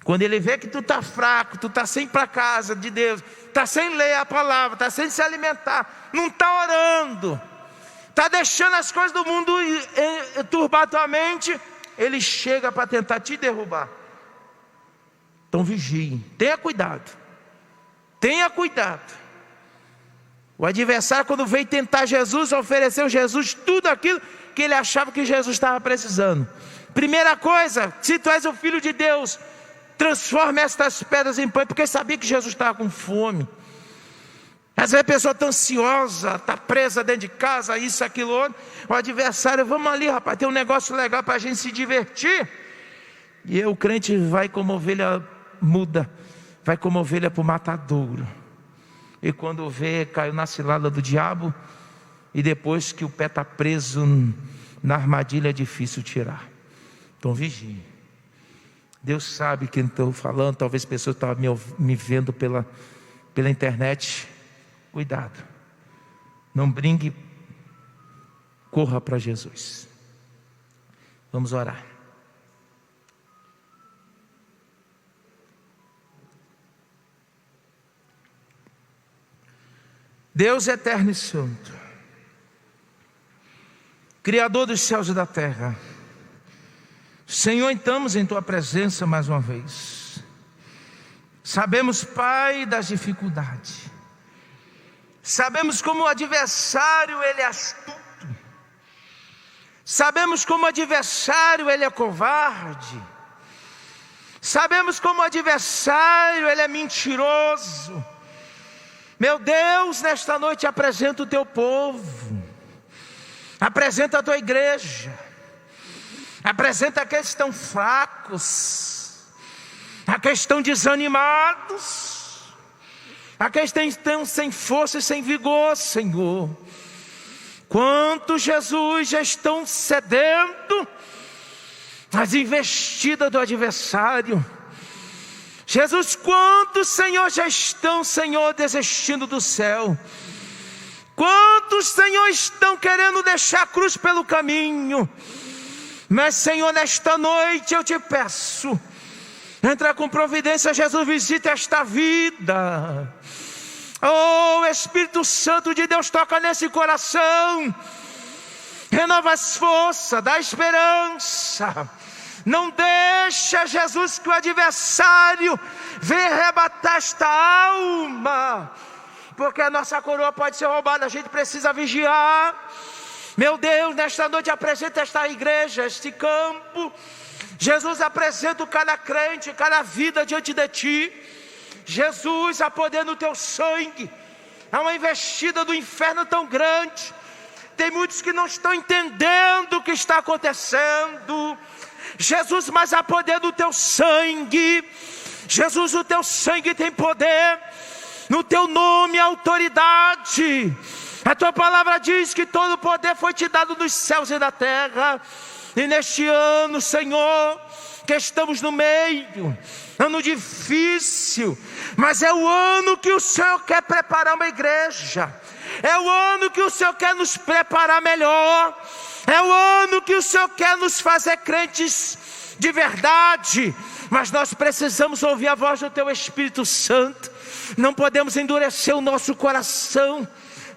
Quando ele vê que tu está fraco, tu está sem ir para a casa de Deus, está sem ler a palavra, está sem se alimentar, não está orando, está deixando as coisas do mundo turbar a tua mente, ele chega para tentar te derrubar. Então vigie, tenha cuidado. Tenha cuidado. O adversário, quando veio tentar Jesus, ofereceu a Jesus tudo aquilo que ele achava que Jesus estava precisando. Primeira coisa, se tu és o Filho de Deus, transforme estas pedras em pão, porque sabia que Jesus estava com fome. Às vezes a pessoa está ansiosa, está presa dentro de casa, isso, aquilo, outro. O adversário: vamos ali, rapaz, tem um negócio legal para a gente se divertir. E o crente vai como ovelha muda, vai como ovelha para o matadouro. E quando vê, caiu na cilada do diabo. E depois que o pé está preso na armadilha, é difícil tirar. Então vigie. Deus sabe quem estou falando. Talvez pessoas estavam me vendo pela internet. Cuidado, não brinque, corra para Jesus. Vamos orar. Deus eterno e santo, Criador dos céus e da terra, Senhor, entramos em Tua presença mais uma vez. Sabemos, Pai, das dificuldades. Sabemos como o adversário ele é astuto. Sabemos como o adversário ele é covarde. Sabemos como o adversário ele é mentiroso. Meu Deus, nesta noite apresenta o teu povo. Apresenta a tua igreja. Apresenta aqueles que estão fracos, aqueles que estão desanimados, aqueles que estão sem força e sem vigor, Senhor. Quantos, Jesus, já estão cedendo às investidas do adversário. Jesus, quantos, Senhor, já estão, Senhor, desistindo do céu. Quantos, Senhor, estão querendo deixar a cruz pelo caminho. Mas, Senhor, nesta noite eu te peço, entra com providência, Jesus, visita esta vida. Oh, Espírito Santo de Deus, toca nesse coração, renova as forças, dá esperança. Não deixa, Jesus, que o adversário venha arrebatar esta alma, porque a nossa coroa pode ser roubada, a gente precisa vigiar. Meu Deus, nesta noite apresenta esta igreja, este campo. Jesus, apresenta cada crente, cada vida diante de ti. Jesus, há poder no teu sangue. Há uma investida do inferno tão grande. Tem muitos que não estão entendendo o que está acontecendo. Jesus, mas há poder no teu sangue. Jesus, o teu sangue tem poder. No teu nome, autoridade. A tua palavra diz que todo o poder foi te dado nos céus e na terra. E neste ano, Senhor, que estamos no meio, ano difícil, mas é o ano que o Senhor quer preparar uma igreja. É o ano que o Senhor quer nos preparar melhor. É o ano que o Senhor quer nos fazer crentes de verdade. Mas nós precisamos ouvir a voz do teu Espírito Santo. Não podemos endurecer o nosso coração.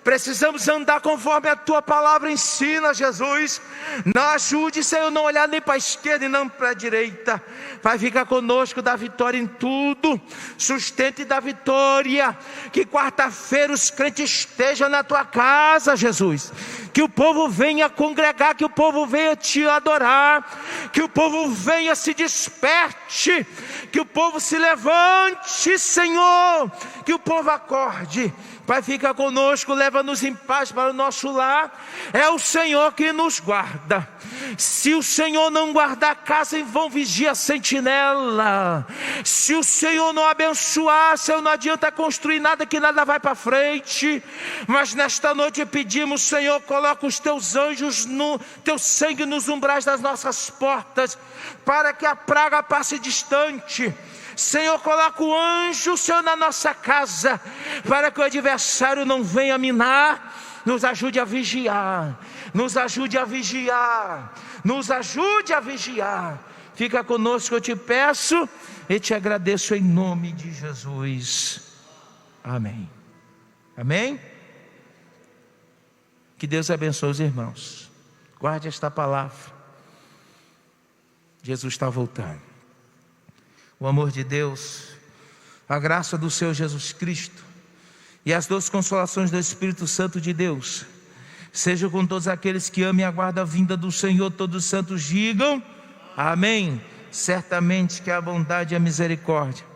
Precisamos andar conforme a tua palavra ensina, Jesus. Nos ajude, Senhor, não olhar nem para a esquerda e nem para a direita. Vai ficar conosco, dá vitória em tudo. Sustente da vitória. Que quarta-feira os crentes estejam na tua casa, Jesus. Que o povo venha congregar, que o povo venha te adorar. Que o povo venha se desperte. Que o povo se levante, Senhor. Que o povo acorde. Pai, fica conosco, leva-nos em paz para o nosso lar. É o Senhor que nos guarda. Se o Senhor não guardar a casa, em vão vigia a sentinela. Se o Senhor não abençoar, Senhor, não adianta construir nada, que nada vai para frente. Mas nesta noite pedimos, Senhor, coloca os teus anjos, no teu sangue nos umbrais das nossas portas, para que a praga passe distante. Senhor, coloca o anjo, Senhor, na nossa casa, para que o adversário não venha minar. Nos ajude a vigiar. Nos ajude a vigiar. Nos ajude a vigiar. Fica conosco, eu te peço e te agradeço em nome de Jesus. Amém. Amém? Que Deus abençoe os irmãos. Guarde esta palavra. Jesus está voltando. O amor de Deus, a graça do Senhor Jesus Cristo e as doces consolações do Espírito Santo de Deus seja com todos aqueles que amam e aguardam a vinda do Senhor. Todos os santos digam amém. Certamente que a bondade e a misericórdia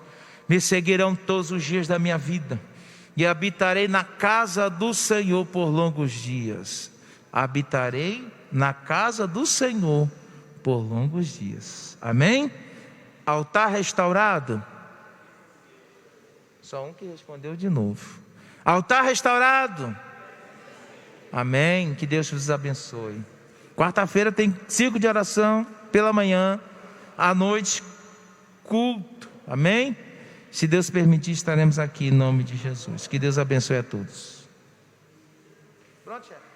me seguirão todos os dias da minha vida, e habitarei na casa do Senhor por longos dias. Habitarei na casa do Senhor por longos dias. Amém? Altar restaurado. Só um que respondeu de novo. Altar restaurado. Amém. Que Deus vos abençoe. Quarta-feira tem ciclo de oração pela manhã, à noite culto. Amém. Se Deus permitir, estaremos aqui em nome de Jesus. Que Deus abençoe a todos. Pronto, chefe.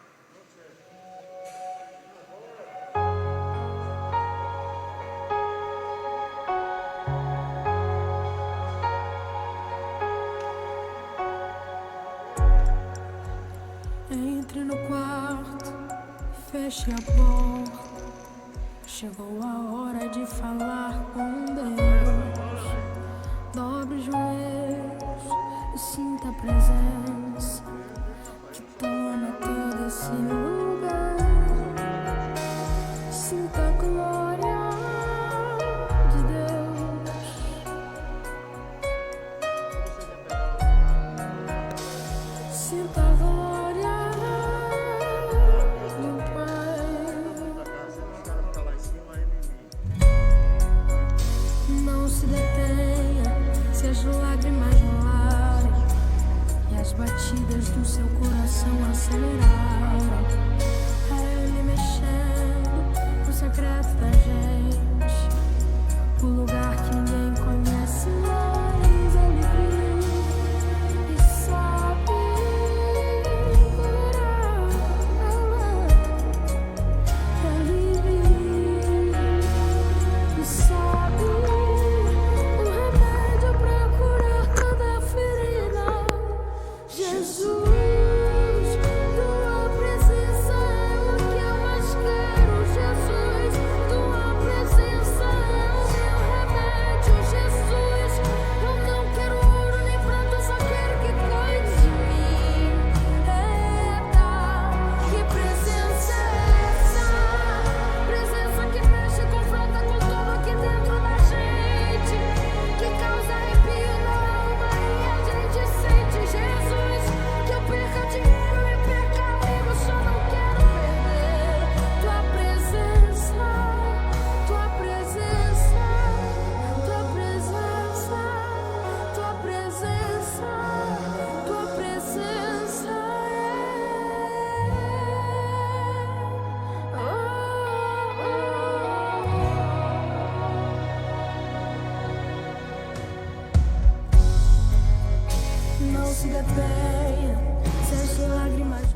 Entre no quarto, feche a porta. Chegou a hora de falar com Deus. Dobre os joelhos e sinta a presença que toma todo esse lugar. As batidas do seu coração aceleraram. É Ele mexendo no secreto da gente. O lugar que ninguém conhece, mas Ele viu e sabe curar. Ele viu e sabe o remédio pra curar cada ferida. Jesus, tua presença é o que eu mais quero. Jesus, tua presença é o meu remédio. Jesus, eu não quero ouro nem prata, eu só quero que cuide de mim. Eita, que presença é essa? Presença que mexe e confronta com tudo aqui dentro da gente, que causa arrepio na alma e a gente sente. Jesus, que eu perca dinheiro e perca amigos, só não quero perder tua presença, tua presença, tua presença, tua presença, tua presença. Não se detenha, se as lágrimas